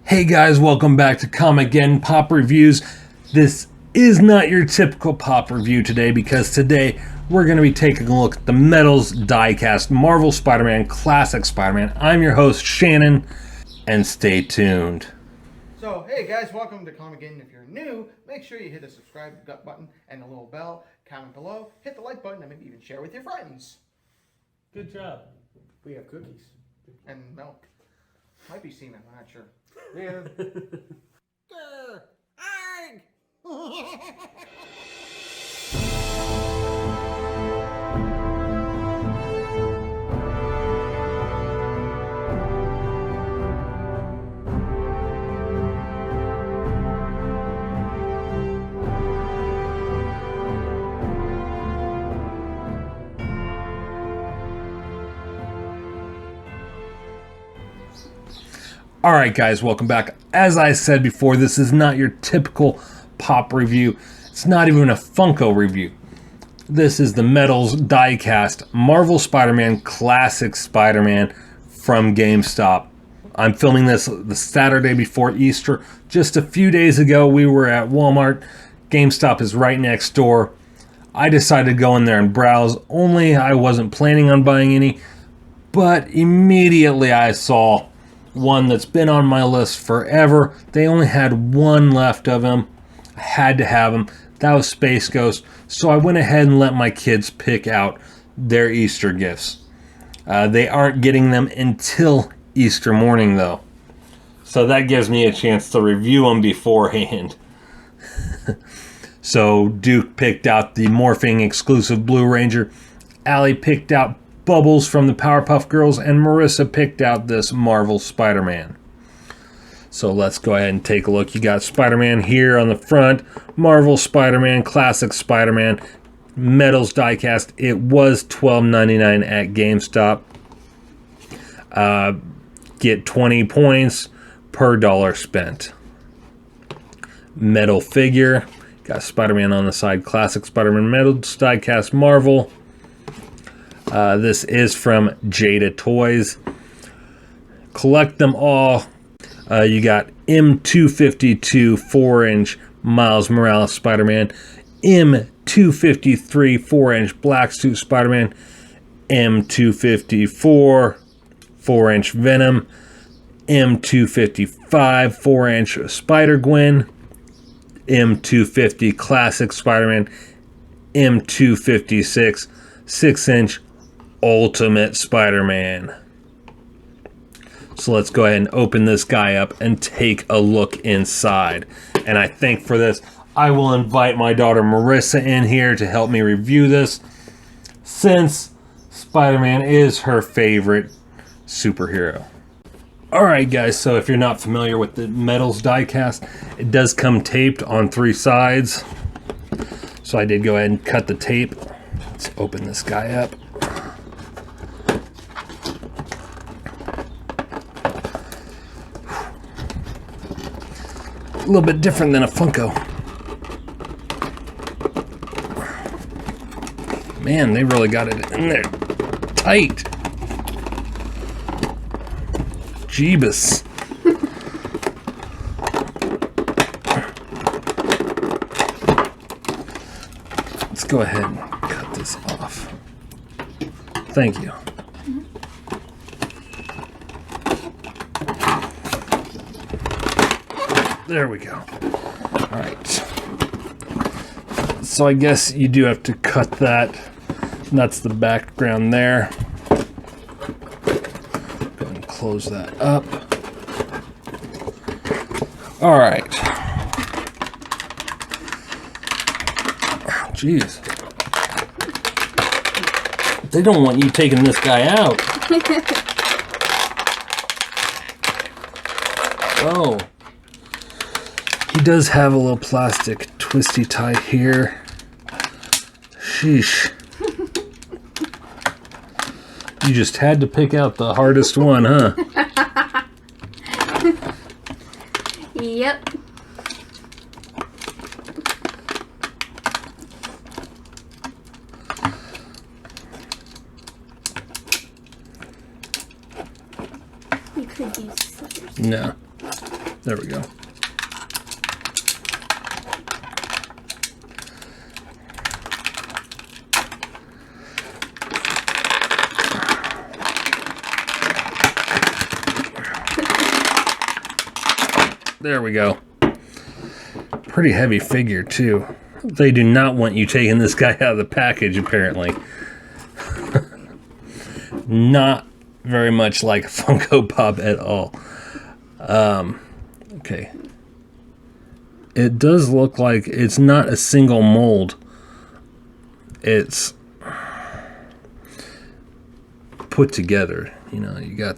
Hey guys, welcome back to Comic Pop Reviews. This is not your typical pop review today because today we're going to be taking a look at the Metals Diecast Marvel Spider-Man Classic Spider-Man. I'm your host, Shannon, and stay tuned. So, hey guys, welcome to Comic. If you're new, make sure you hit the subscribe button and the little bell, comment below, hit the like button, and maybe even share with your friends. Good job. We have cookies. And milk. Might be semen, I'm not sure. Yeah. Alright guys, welcome back. As I said before, this is not your typical pop review. It's not even a Funko review. This is the Metals Diecast Marvel Spider-Man Classic Spider-Man from GameStop. I'm filming this the Saturday before Easter. Just a few days ago, we were at Walmart. GameStop is right next door. I decided to go in there and browse, only I wasn't planning on buying any. But immediately I saw one that's been on my list forever. They only had one left of him. I had to have him. That was Space Ghost. So I went ahead and let my kids pick out their Easter gifts. They aren't getting them until Easter morning though. So that gives me a chance to review them beforehand. So Duke picked out the Morphing exclusive Blue Ranger. Allie picked out Bubbles from the Powerpuff Girls, and Marissa picked out this Marvel Spider-Man. So let's go ahead and take a look. You got Spider-Man here on the front, Marvel Spider-Man, Classic Spider-Man, Metals Diecast. It was $12.99 at GameStop. Get 20 points per dollar spent. Metal figure. Got Spider-Man on the side, Classic Spider-Man, Metals Diecast, Marvel. This is from Jada Toys. Collect them all. You got M252 4-inch Miles Morales Spider-Man, M253 4-inch Black Suit Spider-Man, M254 4-inch Venom, M255 4-inch Spider-Gwen, M250 Classic Spider-Man, M256 6-inch Ultimate Spider-Man. So let's go ahead and open this guy up and take a look inside. And I think for this, I will invite my daughter Marissa in here to help me review this, since Spider-Man is her favorite superhero. Alright guys, so if you're not familiar with the Metals Diecast, it does come taped on 3 sides. So I did go ahead and cut the tape. Let's open this guy up. A little bit different than a Funko. Man, they really got it in there tight. Jeebus. Let's go ahead and cut this off. Thank you. There we go. All right. So I guess you do have to cut that. And that's the background there. Go ahead and close that up. All right. Jeez. They don't want you taking this guy out. Oh. He does have a little plastic twisty tie here. Sheesh. You just had to pick out the hardest one, huh? Yep. You could use scissors. No. There we go. There we go. Pretty heavy figure, too. They do not want you taking this guy out of the package, apparently. Not very much like Funko Pop at all. Okay. It does look like it's not a single mold. It's put together. You know, you got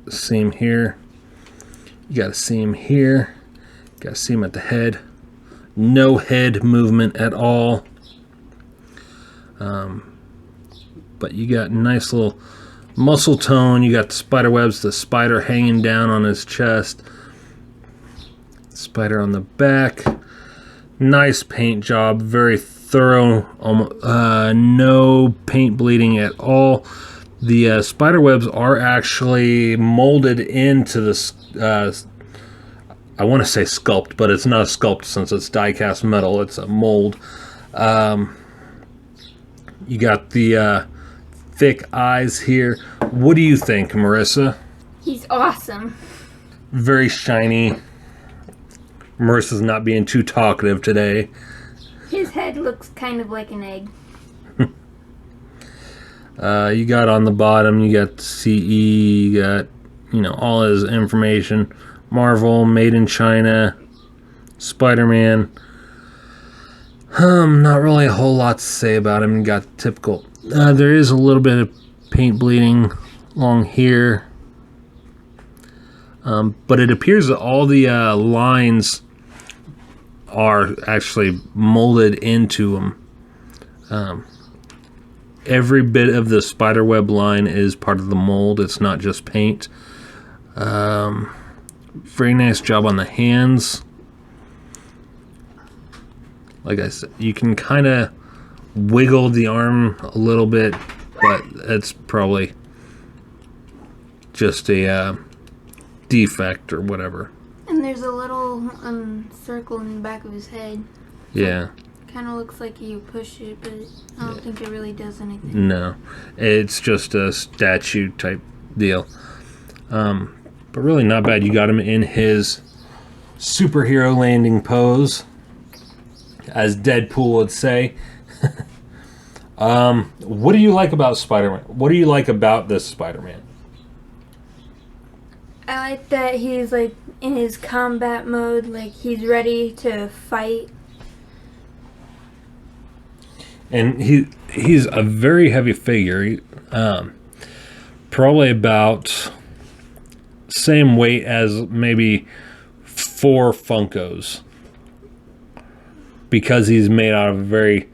a seam here. You got a seam here. You got a seam at the head. No head movement at all. But you got nice little muscle tone. You got the spider webs, the spider hanging down on his chest. Spider on the back. Nice paint job. Very thorough. No paint bleeding at all. The spider webs are actually molded into the I want to say sculpt, but it's not a sculpt since it's die-cast metal. It's a mold. You got the thick eyes here. What do you think, Marissa? He's awesome. Very shiny. Marissa's not being too talkative today. His head looks kind of like an egg. You got on the bottom, you got CE, you got, you know, all his information. Marvel, Made in China, Spider-Man. Not really a whole lot to say about him. You got typical. There is a little bit of paint bleeding along here. But it appears that all the lines are actually molded into them. Every bit of the spiderweb line is part of the mold. It's not just paint. Very nice job on the hands. Like I said, you can kind of wiggle the arm a little bit, but it's probably just a defect or whatever. And there's a little circle in the back of his head. Yeah. Kind of looks like you push it, but I don't think it really does anything. No, it's just a statue type deal. But really not bad. You got him in his superhero landing pose, as Deadpool would say. What do you like about Spider-Man? What do you like about this Spider-Man? I like that he's like in his combat mode, like he's ready to fight. And he's a very heavy figure. Probably about same weight as maybe 4 Funkos, because he's made out of very,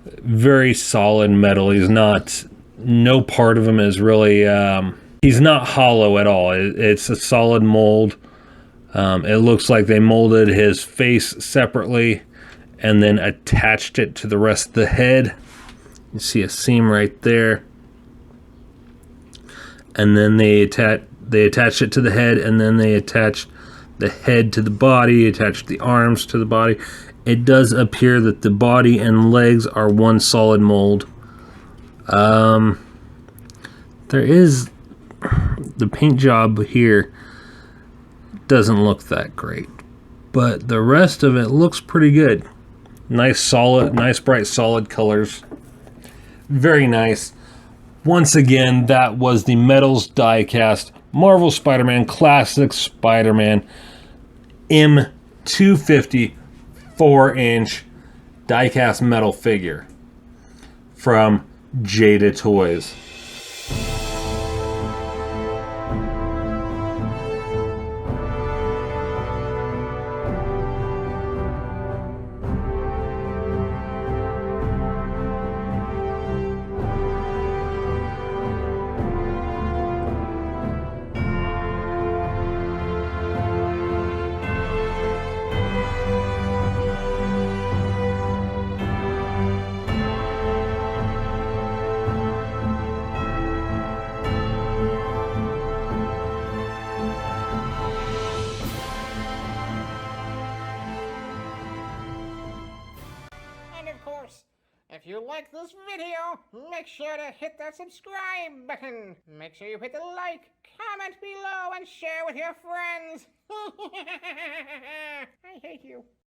very solid metal. He's not. No part of him is really. He's not hollow at all. It's a solid mold. It looks like they molded his face separately and then attached it to the rest of the head. You see a seam right there. And then they attached it to the head, and then they attached the head to the body, attached the arms to the body. It does appear that the body and legs are one solid mold. There is the paint job here doesn't look that great, but the rest of it looks pretty good. Nice solid, nice bright solid colors. Very nice. Once again, that was the Metals Die-Cast Marvel Spider-Man Classic Spider-Man M250 4-inch die-cast metal figure from Jada Toys. If you like this video, make sure to hit that subscribe button. Make sure you hit the like, comment below, and share with your friends. I hate you.